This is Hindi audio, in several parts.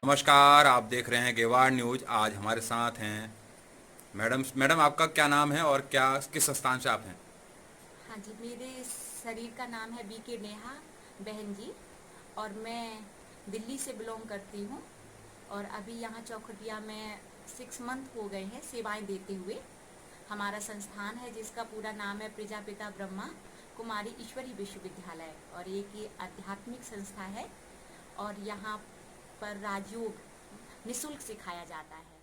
नमस्कार, आप देख रहे हैं गेवाड़ न्यूज। आज हमारे साथ हैं मैडम आपका क्या नाम है और क्या किस संस्थान से आप हैं? हाँ जी, मेरे शरीर का नाम है बी के नेहा बहन जी। और मैं दिल्ली से बिलोंग करती हूँ। और अभी यहाँ चौखटिया में 6 मंथ हो गए हैं सेवाएं देते हुए। हमारा संस्थान है जिसका पूरा नाम है प्रजापिता ब्रह्मा कुमारी ईश्वरी विश्वविद्यालय, और एक ये आध्यात्मिक संस्था है। और यहाँ पर राजयोग निःशुल्क सिखाया जाता है।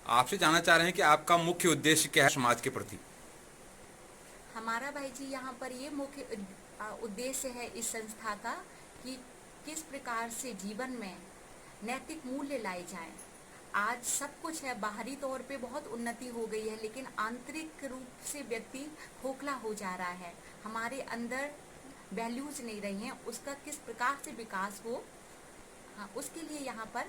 आपसे जानना चाह रहे हैं कि आपका मुख्य उद्देश्य क्या है समाज के प्रति? हमारा भाई जी यहाँ पर ये मुख्य उद्देश्य है इस संस्था का कि किस प्रकार से जीवन में नैतिक मूल्य लाए जाएं। आज सब कुछ है, बाहरी तौर पे बहुत उन्नति हो गई है, लेकिन आंतरिक रूप से व्यक्ति खोखला हो जा रहा है। हमारे अंदर वैल्यूज नहीं रही हैं, उसका किस प्रकार से विकास हो, हाँ, उसके लिए यहाँ पर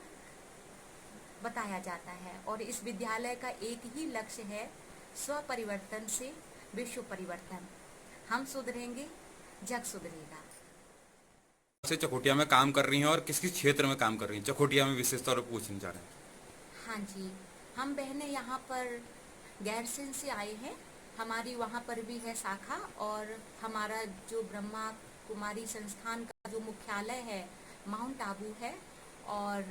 बताया जाता है। और इस विद्यालय का एक ही लक्ष्य है, स्व परिवर्तन से विश्व परिवर्तन। हम सुधरेंगे, जग सुधरेगा। से चकोटिया में काम कर रही हैं और किस किस क्षेत्र में काम कर रही हैं? चकोटिया में विशेष तौर पर पूछना चाह रहे हैं। हाँ जी, हम बहनें यहाँ पर गैरसैंण से आए हैं। हमारी वहाँ पर भी है शाखा। और हमारा जो ब्रह्मा कुमारी संस्थान का जो मुख्यालय है माउंट आबू है, और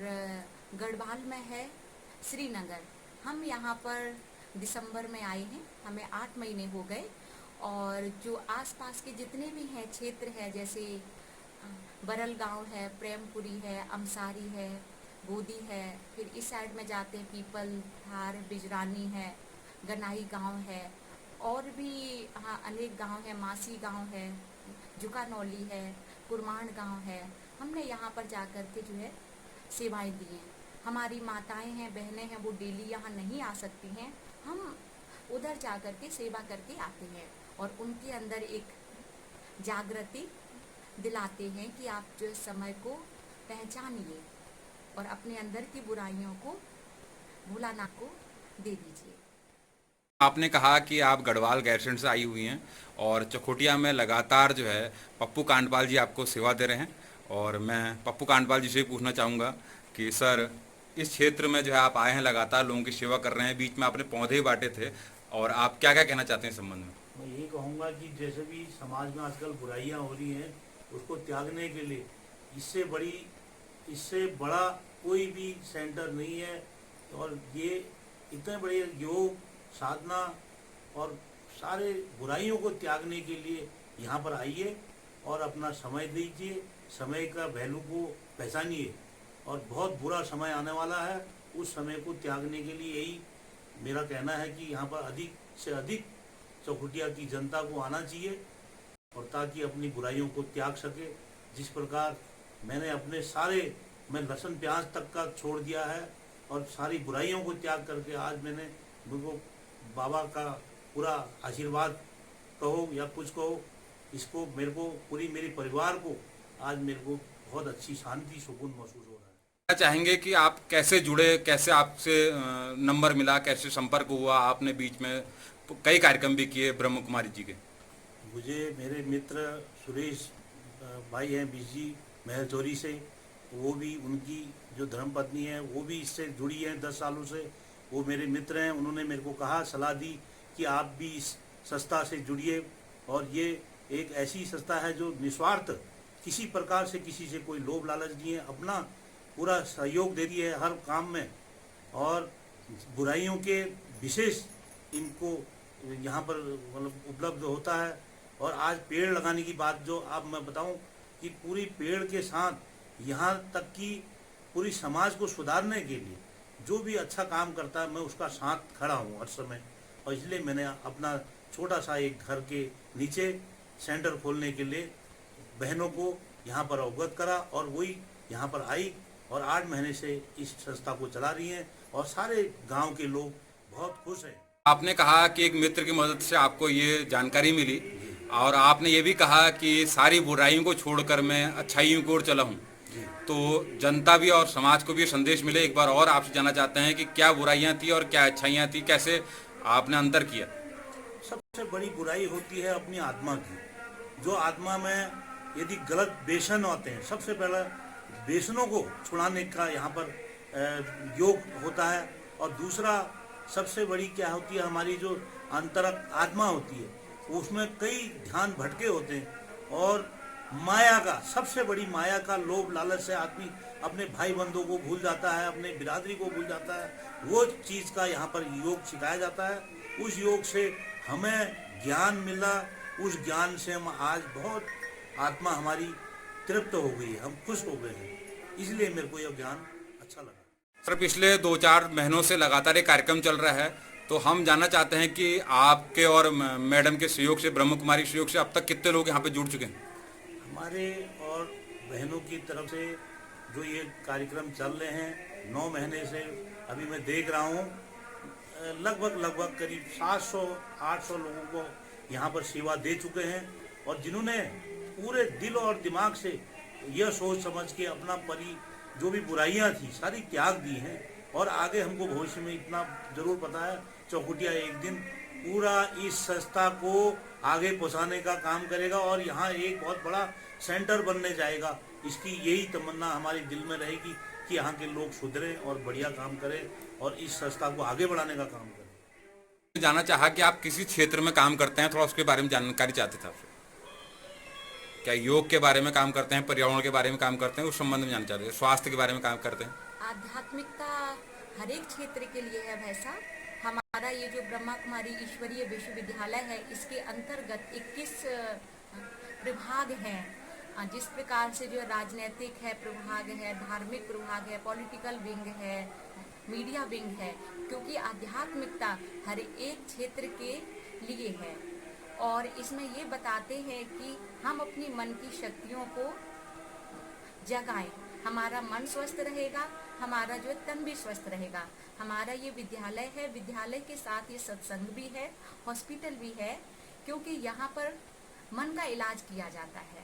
गढ़वाल में है श्रीनगर। हम यहाँ पर दिसंबर में आए हैं, हमें 8 महीने हो गए। और जो आसपास के जितने भी हैं क्षेत्र है, जैसे बरल गांव है, प्रेमपुरी है, अमसारी है, गोदी है, फिर इस साइड में जाते हैं पीपल धार बिजरानी है, गनाई गांव है, और भी हाँ अनेक गांव है, मासी गांव है, जुकानौली है, कुरमाण गांव है। हमने यहाँ पर जाकर के जो है सेवाएं दी हैं। हमारी माताएं हैं, बहनें हैं, वो डेली यहाँ नहीं आ सकती हैं। हम उधर जा कर के सेवा करके आते हैं और उनके अंदर एक जागृति दिलाते हैं कि आप जो समय को पहचानिए और अपने अंदर की बुराइयों को भुलाना को दे दीजिए। आपने कहा कि आप गढ़वाल गैरसैंण से आई हुई हैं और चकोटिया में लगातार जो है पप्पू कांडपाल जी आपको सेवा दे रहे हैं। और मैं पप्पू कांडपाल जी से पूछना चाहूँगा कि सर, इस क्षेत्र में जो है आप आए हैं, लगातार लोगों की सेवा कर रहे हैं, बीच में आपने पौधे बांटे थे, और आप क्या क्या कहना चाहते हैं इस संबंध में? मैं यही कहूँगा कि जैसे भी समाज में आजकल बुराइयाँ हो रही हैं, उसको त्यागने के लिए इससे बड़ा कोई भी सेंटर नहीं है। और ये इतने बड़े योग साधना और सारे बुराइयों को त्यागने के लिए यहाँ पर आइए और अपना समय दीजिए, समय का वैल्यू को पहचानिए। और बहुत बुरा समय आने वाला है, उस समय को त्यागने के लिए यही मेरा कहना है कि यहाँ पर अधिक से अधिक चौखुटिया की जनता को आना चाहिए, और ताकि अपनी बुराइयों को त्याग सके। जिस प्रकार मैं लहसुन प्याज तक का छोड़ दिया है और सारी बुराइयों को त्याग करके आज मेरे को बाबा का पूरा आशीर्वाद कहो या कुछ कहो, इसको मेरे को पूरी मेरे परिवार को आज मेरे को बहुत अच्छी शांति सुकून महसूस हो रहा है। क्या चाहेंगे कि आप कैसे जुड़े, कैसे आपसे नंबर मिला, कैसे संपर्क हुआ? आपने बीच में कई कार्यक्रम भी किए ब्रह्म कुमारी जी के। मुझे मेरे मित्र सुरेश भाई हैं बिजी महलचोरी से, वो भी उनकी जो धर्मपत्नी है वो भी इससे जुड़ी है 10 सालों से। वो मेरे मित्र हैं, उन्होंने मेरे को कहा, सलाह दी कि आप भी इस संस्था से जुड़िए। और ये एक ऐसी संस्था है जो निस्वार्थ, किसी प्रकार से किसी से कोई लोभ लालच नहीं है, अपना पूरा सहयोग दे रही है हर काम में। और बुराइयों के विशेष इनको यहाँ पर मतलब उपलब्ध होता है। और आज पेड़ लगाने की बात जो आप मैं बताऊं कि पूरी पेड़ के साथ यहाँ तक कि पूरी समाज को सुधारने के लिए जो भी अच्छा काम करता है, मैं उसका साथ खड़ा हूँ हर समय। और इसलिए मैंने अपना छोटा सा एक घर के नीचे सेंटर खोलने के लिए बहनों को यहाँ पर अवगत करा, और वही यहाँ पर आई और 8 महीने से इस संस्था को चला रही हैं, और सारे गांव के लोग बहुत खुश हैं। आपने कहा कि एक मित्र की मदद से आपको ये जानकारी मिली, और आपने ये भी कहा कि सारी बुराइयों को छोड़कर मैं अच्छाइयों की ओर चला हूँ। तो जनता भी और समाज को भी संदेश मिले। एक बार और आपसे जानना चाहते हैं कि क्या बुराइयां थी और क्या अच्छाइयां थी, कैसे आपने अंतर किया? सबसे बड़ी बुराई होती है अपनी आत्मा की। जो आत्मा में यदि गलत व्यसन होते हैं, सबसे पहला व्यसनों को छुड़ाने का यहाँ पर योग होता है। और दूसरा सबसे बड़ी क्या होती है, हमारी जो अंतरंग आत्मा होती है उसमें कई ध्यान भटके होते हैं, और माया का, सबसे बड़ी माया का लोभ लालच से आदमी अपने भाई बंधुओं को भूल जाता है, अपने बिरादरी को भूल जाता है। वो चीज़ का यहाँ पर योग सिखाया जाता है। उस योग से हमें ज्ञान मिला, उस ज्ञान से हम आज बहुत आत्मा हमारी तृप्त हो गई है, हम खुश हो गए हैं, इसलिए मेरे को यह ज्ञान अच्छा लगा। सर, पिछले 2-4 महीनों से लगातार एक कार्यक्रम चल रहा है, तो हम जानना चाहते हैं कि आपके और मैडम के सहयोग से, ब्रह्म कुमारी सहयोग से अब तक कितने लोग यहाँ पे जुड़ चुके हैं? हमारे और बहनों की तरफ से जो ये कार्यक्रम चल रहे हैं 9 महीने से, अभी मैं देख रहा हूँ लगभग करीब 700-800 लोगों को यहाँ पर सेवा दे चुके हैं, और जिन्होंने पूरे दिल और दिमाग से यह सोच समझ के अपना जो भी बुराइयां थी सारी त्याग दी हैं। और आगे हमको भविष्य में इतना जरूर पता है, चौखुटिया एक दिन पूरा इस संस्था को आगे पहुंचाने का काम करेगा, और यहाँ एक बहुत बड़ा सेंटर बनने जाएगा। इसकी यही तमन्ना हमारे दिल में रहेगी कि यहाँ के लोग सुधरें और बढ़िया काम करें और इस संस्था को आगे बढ़ाने का काम करें। जानना चाहा कि आप किसी क्षेत्र में काम करते हैं, थोड़ा उसके बारे में जानकारी चाहते थे आपसे। क्या योग के बारे में काम करते हैं, पर्यावरण के बारे में काम करते हैं, उस संबंध में जानना चाहते हैं, स्वास्थ्य के बारे में काम करते हैं? आध्यात्मिकता हर एक क्षेत्र के लिए है। वैसा हमारा ये जो ब्रह्मा कुमारी ईश्वरीय विश्वविद्यालय है, इसके अंतर्गत 21 प्रभाग हैं। जिस प्रकार से जो राजनीतिक है प्रभाग है, धार्मिक प्रभाग है, पॉलिटिकल विंग है, मीडिया विंग है, क्योंकि आध्यात्मिकता हर एक क्षेत्र के लिए है। और इसमें ये बताते हैं कि हम अपनी मन की शक्तियों को जगाएं, हमारा मन स्वस्थ रहेगा, हमारा जो तन भी स्वस्थ रहेगा। हमारा ये विद्यालय है, विद्यालय के साथ ये सत्संग भी है, हॉस्पिटल भी है, क्योंकि यहाँ पर मन का इलाज किया जाता है।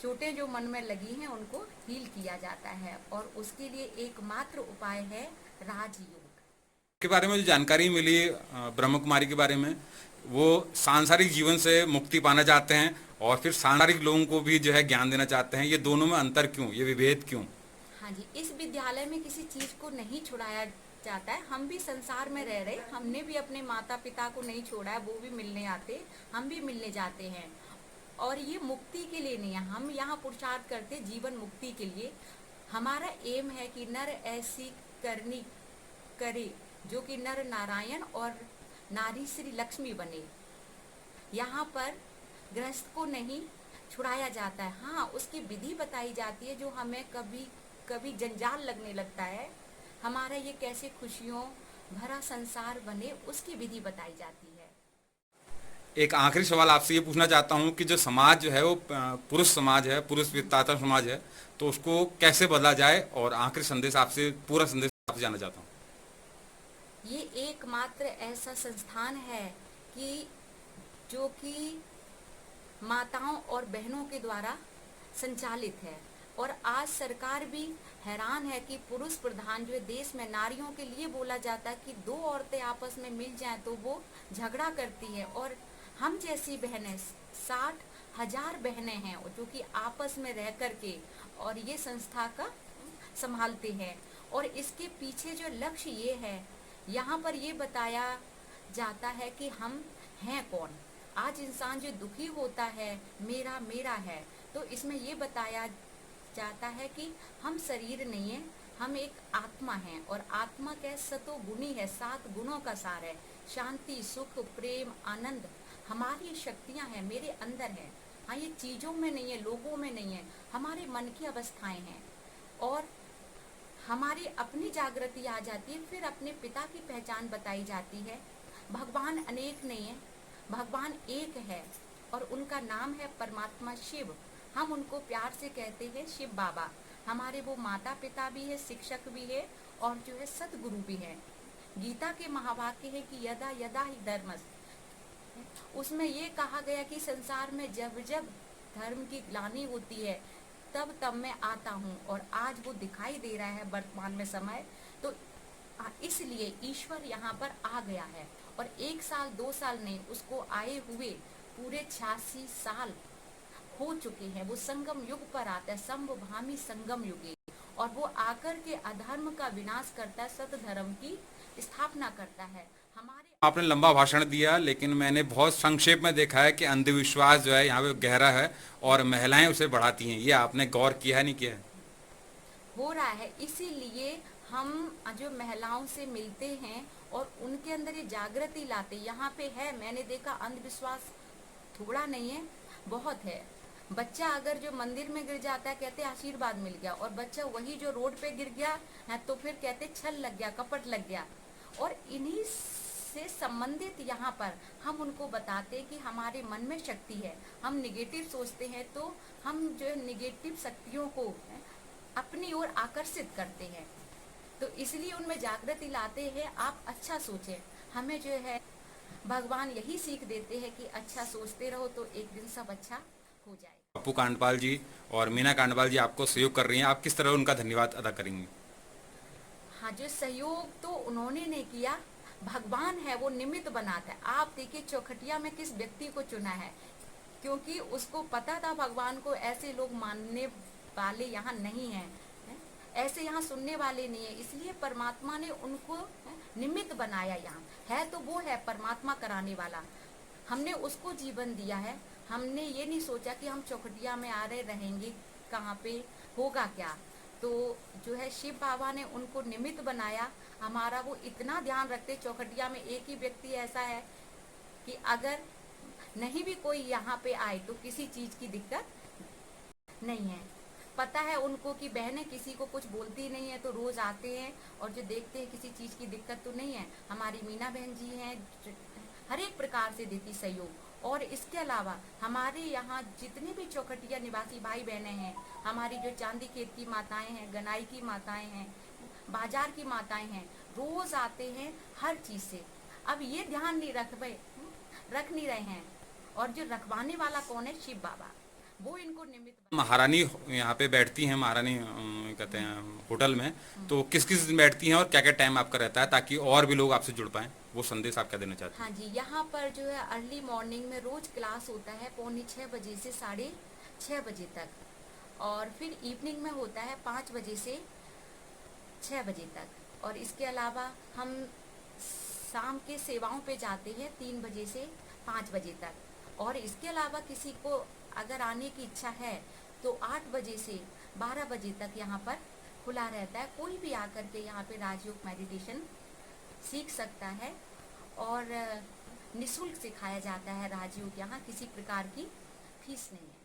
चोटें जो मन में लगी हैं उनको हील किया जाता है, और उसके लिए एकमात्र उपाय है राजयोग के बारे में जो जानकारी मिली ब्रह्म कुमारी के बारे में, वो सांसारिक जीवन से मुक्ति पाना चाहते हैं और फिर सांसारिक लोगों को भी जो है ज्ञान देना चाहते हैं। ये दोनों में अंतर क्यों, ये विभेद क्यों? हाँ जी, इस विद्यालय में किसी चीज को नहीं छुड़ाया जाता है। हम भी संसार में रह रहे, हमने भी अपने माता पिता को नहीं छोड़ा है, वो भी मिलने आते, हम भी मिलने जाते हैं। और ये मुक्ति के लिए नहीं है, हम यहाँ पुरुषार्थ करते जीवन मुक्ति के लिए। हमारा एम है कि नर ऐसी करनी करे जो कि नर नारायण और नारी श्री लक्ष्मी बने। यहाँ पर गृहस्थ को नहीं छुड़ाया जाता है, हाँ उसकी विधि बताई जाती है, जो हमें कभी कभी जंजाल लगने लगता है। हमारा ये कैसे खुशियों भरा संसार बने, उसकी विधि बताई जाती है। एक आखिरी सवाल आपसे ये पूछना चाहता हूँ कि जो समाज जो है वो पुरुष समाज है, पुरुष पिताता समाज है, तो उसको कैसे बदला जाए, और आखिरी संदेश आपसे, पूरा संदेश आपसे जानना चाहता हूँ। ये एकमात्र ऐसा संस्थान है कि जो कि माताओं और बहनों के द्वारा संचालित है, और आज सरकार भी हैरान है कि पुरुष प्रधान जो देश में नारियों के लिए बोला जाता है कि 2 औरतें आपस में मिल जाएं तो वो झगड़ा करती है, और हम जैसी बहनें 60,000 बहनें हैं जो कि आपस में रह करके और ये संस्था का संभालते हैं। और इसके पीछे जो लक्ष्य ये है, यहाँ पर ये बताया जाता है कि हम हैं कौन। आज इंसान जो दुखी होता है मेरा मेरा है, तो इसमें ये बताया जाता है कि हम शरीर नहीं है, हम एक आत्मा हैं, और आत्मा क्या सतो गुणी है, 7 गुणों का सार है। शांति, सुख, प्रेम, आनंद हमारी शक्तियां हैं, मेरे अंदर है। हाँ, ये चीजों में नहीं है, लोगों में नहीं है, हमारे मन की अवस्थाएं हैं। और हमारी अपनी जागृति आ जाती है, फिर अपने पिता की पहचान बताई जाती है। भगवान अनेक नहीं है, भगवान एक है, और उनका नाम है परमात्मा शिव। हम उनको प्यार से कहते हैं शिव बाबा। हमारे वो माता पिता भी है, शिक्षक भी है, और जो है सदगुरु भी है। गीता के महावाक्य है कि यदा यदा ही धर्मस्, उसमें ये कहा गया कि संसार में जब जब धर्म की ग्लानि होती है तब तब मैं आता हूँ, और आज वो दिखाई दे रहा है वर्तमान में समय। तो इसलिए ईश्वर यहाँ पर आ गया है, और 1 साल 2 साल नहीं, उसको आए हुए पूरे 86 साल हो चुके हैं, वो संगम युग पर आता है, संभवामी संगम युगे, और वो आकर के अधर्म का विनाश करता है, सत धर्म की स्थापना करता है। हमारे आपने लंबा भाषण दिया, लेकिन मैंने बहुत संक्षेप में देखा है कि अंधविश्वास जो है यहाँ पे गहरा है और महिलाएं उसे बढ़ाती हैं। ये आपने गौर किया है नहीं किया है? हो रहा है, इसीलिए हम जो महिलाओं से मिलते हैं और उनके अंदर ये जागृति लाते, यहाँ पे है, मैंने देखा अंधविश्वास थोड़ा नहीं है, बहुत है। बच्चा अगर जो मंदिर में गिर जाता है कहते आशीर्वाद मिल गया, और बच्चा वही जो रोड पे गिर गया है तो फिर कहते छल लग गया, कपट लग गया। और इन्हीं से संबंधित यहाँ पर हम उनको बताते हैं कि हमारे मन में शक्ति है, हम निगेटिव सोचते हैं तो हम जो निगेटिव शक्तियों को अपनी ओर आकर्षित करते हैं, तो इसलिए उनमें जागृति लाते हैं, आप अच्छा सोचें। हमें जो है भगवान यही सीख देते हैं कि अच्छा सोचते रहो तो एक दिन सब अच्छा हो जाए। पप्पू कांडपाल जी और मीना कांडपाल जी आपको सहयोग कर रही हैं, आप किस तरह उनका धन्यवाद अदा करेंगे? हाँ, जो सहयोग तो उन्होंने नहीं किया, भगवान है वो निमित्त बनाता है। आप देखिए चौखटिया में किस व्यक्ति को चुना है, क्योंकि उसको पता था भगवान को ऐसे लोग मानने वाले यहाँ नहीं हैं, ऐसे यहाँ सुनने वाले नहीं है, इसलिए परमात्मा ने उनको निमित्त बनाया। यहाँ है तो वो है परमात्मा कराने वाला, हमने उसको जीवन दिया है। हमने ये नहीं सोचा कि हम चौखटिया में आ रहे रहेंगे, कहाँ पे होगा क्या, तो जो है शिव बाबा ने उनको निमित्त बनाया। हमारा वो इतना ध्यान रखते, चौखटिया में एक ही व्यक्ति ऐसा है कि अगर नहीं भी कोई यहाँ पे आए तो किसी चीज की दिक्कत नहीं है। पता है उनको कि बहनें किसी को कुछ बोलती नहीं है तो रोज आते हैं और जो देखते हैं किसी चीज की दिक्कत तो नहीं है। हमारी मीना बहन जी हैं, हर एक प्रकार से देती सहयोग। और इसके अलावा हमारे यहाँ जितने भी चौखटिया निवासी भाई बहनें हैं, हमारी जो चांदी खेत की माताएं हैं, गनाई की माताएं हैं, बाजार की माताएं हैं, रोज आते हैं हर चीज से। अब ये ध्यान नहीं रख नहीं रहे हैं, और जो रखवाने वाला कौन है, शिव बाबा, वो इनको निमित्त। महारानी यहाँ पे बैठती हैं, महारानी कहते हैं होटल में, तो किस किस दिन बैठती हैं और क्या क्या टाइम आपका रहता है ताकि और भी लोग आपसे जुड़ पाएं, वो संदेश आप क्या देना चाहते हैं? हाँ जी, यहाँ पर जो है अर्ली मॉर्निंग में रोज क्लास होता है 6:45 बजे से 6:30 बजे तक, और फिर इवनिंग में होता है 5 बजे से 6 बजे तक। और इसके अलावा हम शाम के सेवाओं पे जाते हैं 3 बजे से 5 बजे तक। और इसके अलावा किसी को अगर आने की इच्छा है तो 8 बजे से 12 बजे तक यहाँ पर खुला रहता है। कोई भी आकर के यहाँ पे राजयोग मेडिटेशन सीख सकता है, और निःशुल्क सिखाया जाता है राजयोग, यहाँ किसी प्रकार की फीस नहीं है।